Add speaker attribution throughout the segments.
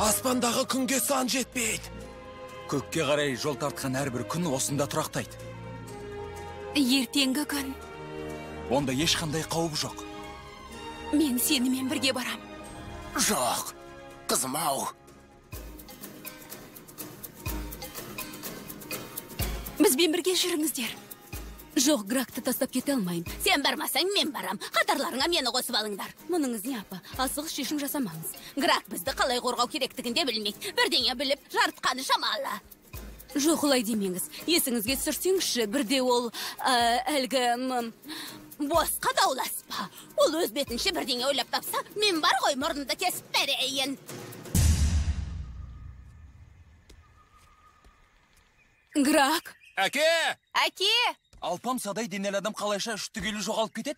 Speaker 1: Аспандағы күнге сан жетпейді.
Speaker 2: Көкке қарай жол тартқан әрбір күн осында тұрақтайды.
Speaker 3: Ертеңгі күн.
Speaker 2: Онда ешқандай қауіп жоқ.
Speaker 3: Мен сенімен бірге барам.
Speaker 1: Жоқ, қызым ау.
Speaker 3: Бізбен бірге жүріңіздер. Жоқ, Гракты тастап кете алмайым.
Speaker 4: Сен бармасаң, мен барам. Қатарларыңа мені қосып алыңдар.
Speaker 3: Мұныңыз не апа? Асығыс шешім жасамаңыз.
Speaker 4: Грак бізді қалай қорғау керектігін де білмейді. Бірдеңе біліп, жарытқаны шамалы.
Speaker 3: Жоқ, олай демеңіз. Есіңізге түсірсеңізші, бірде ол әлгі
Speaker 4: босқа дауласпа. Ол өз бетінше бірдеңе ойлап тапса, мен бар ғой мұрнымды кесіп берейін.
Speaker 3: Грак.
Speaker 1: Әке!
Speaker 4: Әке!
Speaker 2: Алпам садай денелі адам қалайша түгелі жоғалып кетеді?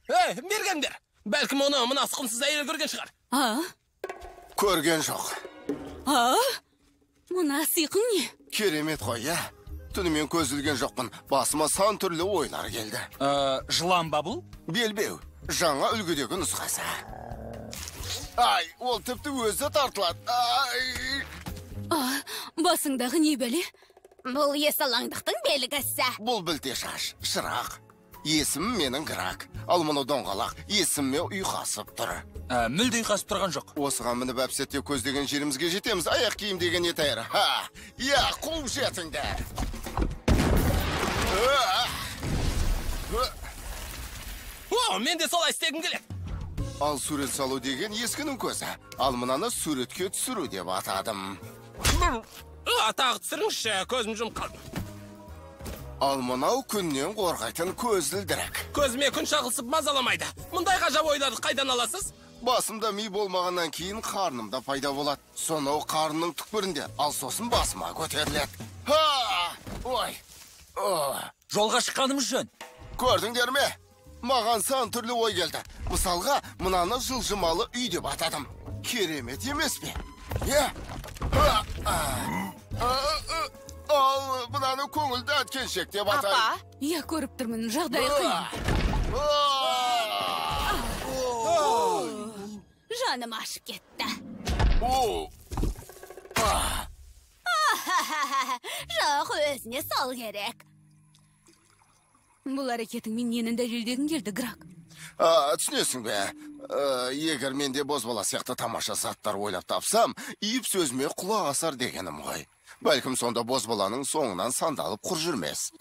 Speaker 1: Бергендер! Бәлкім оны мына сықымсыз әйел көрген шығар.
Speaker 5: Көрген жоқ.
Speaker 3: Мұна сыйқың не?
Speaker 5: Керемет қой, я. Түнімен көзілген жоқпын. Басыма сан түрлі ойлар келді.
Speaker 2: Жылан ба бұл?
Speaker 5: Белбеу. Жаңа үлгідегі нұсқасы. Ай, ол тіпті өзі тартылады.
Speaker 3: Басыңдағы не бәле?
Speaker 4: Бұл есалаңдықтың белгісі.
Speaker 5: Бұл білте шаш, шырақ. Есім менің Грак. Ал мұны доңғалақ, есіме ұйқасып тұр.
Speaker 2: Мүлде ұйқасып тұрған жоқ.
Speaker 5: Осыған мініп әпсетте көздеген жерімізге жетеміз. Аяқ киім деген етайыр. Я, қуып жетіңдер.
Speaker 1: Мен де солай істегім келеді.
Speaker 5: Ал сурет салу деген ескінің көзі. Ал мұнаны суретке түсіру деп атадым.
Speaker 1: Атағы түсіріңізші, көзім жұмып қалдым.
Speaker 5: Ал мынау күннен қорғайтын көзілдірік.
Speaker 1: Көзіме күн шағылсып мазаламайды. Мұндай ғажап ойларды қайдан аласыз?
Speaker 5: Басымда ми болмағаннан кейін қарнымда пайда болады. Сонау қарнның түкпірінде, ал сосын басыма көтеріледі. Ой!
Speaker 2: Жолға шыққанымыз жөн.
Speaker 5: Көрдіңдер ме? Маған сан түрлі ой келді. Мысалға, мынаны жылжымалы үй деп атадым. Керемет емес пе? Ал мынаны көңілді әткеншек деп атайын.
Speaker 4: Апа?
Speaker 3: Я көріп тұрмын, жағдай қиын.
Speaker 4: Жаным ашып кетті. Жоқ, өзіне сол керек.
Speaker 3: Бұл әрекетің мен ненің дәлелдегің келді, Грак?
Speaker 5: Түсінесің бе? Егер менде бозбала сияқты тамаша заттар ойлап тапсам, иіп сөзіме құлақ асар дегенім ғой. Бәлкім сонда бозбаланың соңынан сандалып құр жүрмес.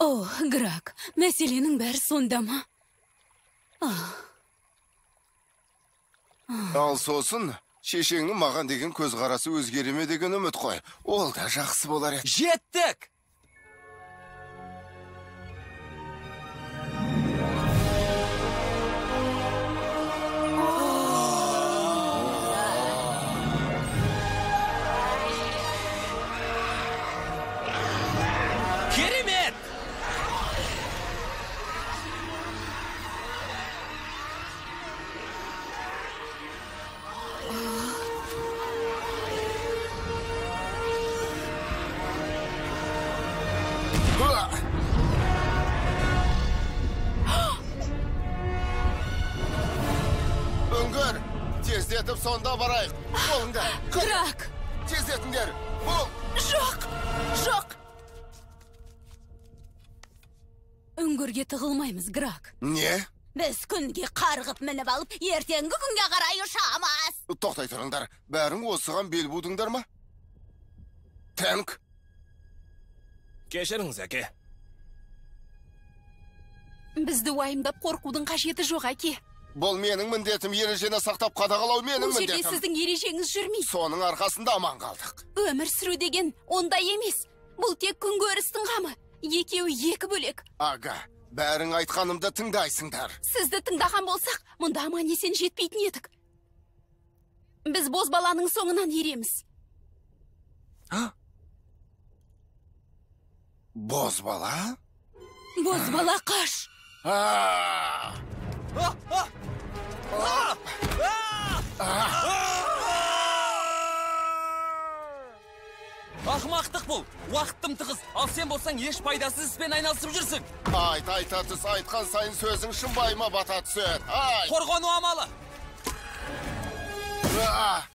Speaker 3: Грак, мәселенің бәрі сонда ма?
Speaker 5: Ал сосын, шешеңнің маған деген көзқарасы өзгереме деген үміт қой. Ол да жақсы болар еді.
Speaker 2: Жеттік!
Speaker 1: Керемет!
Speaker 5: Үңгір, тездетіп сонда барайық. Болыңдар.
Speaker 3: Грак!
Speaker 5: Тездетіңдер. Бол!
Speaker 3: Жоқ! Үңгірге тығылмаймыз, Грак.
Speaker 5: Не?
Speaker 4: Біз күнге қарғып мініп алып, ертеңгі күнге қарай ұшамыз.
Speaker 5: Тоқтай тұрыңдар. Бәрің осыған бел будыңдар ма? Тэнк.
Speaker 1: Кешіріңіз, әке.
Speaker 3: Бізді уайымдап қорқудың қажеті жоқ, әке.
Speaker 5: Бұл менің міндетім, ережені сақтап қадағалау менің
Speaker 3: Бұл жерде
Speaker 5: міндетім.
Speaker 3: сіздің ережеңіз жүрмейді.
Speaker 5: Соның арқасында аман қалдық.
Speaker 3: Өмір сүру деген ондай емес. Бұл тек күнкөрістің қамы. Екеуі екі бөлек.
Speaker 5: Ага, бәрің айтқанымды тыңдайсыңдар.
Speaker 3: Сізді тыңдаған болсақ, мұнда аман есен жетпейтін едік. Біз бозбаланың соңынан ереміз.
Speaker 5: Бозбала?
Speaker 3: Бозбала қаш!
Speaker 2: Ақымақтық бұл. Уақыттым тығыз. Ал сен болсаң еш пайдасыз іспен айналысып жүрсің.
Speaker 5: Айта түс, айтқан сайын сөзің шынбайыма бата түседі.
Speaker 2: Қорғану амалы.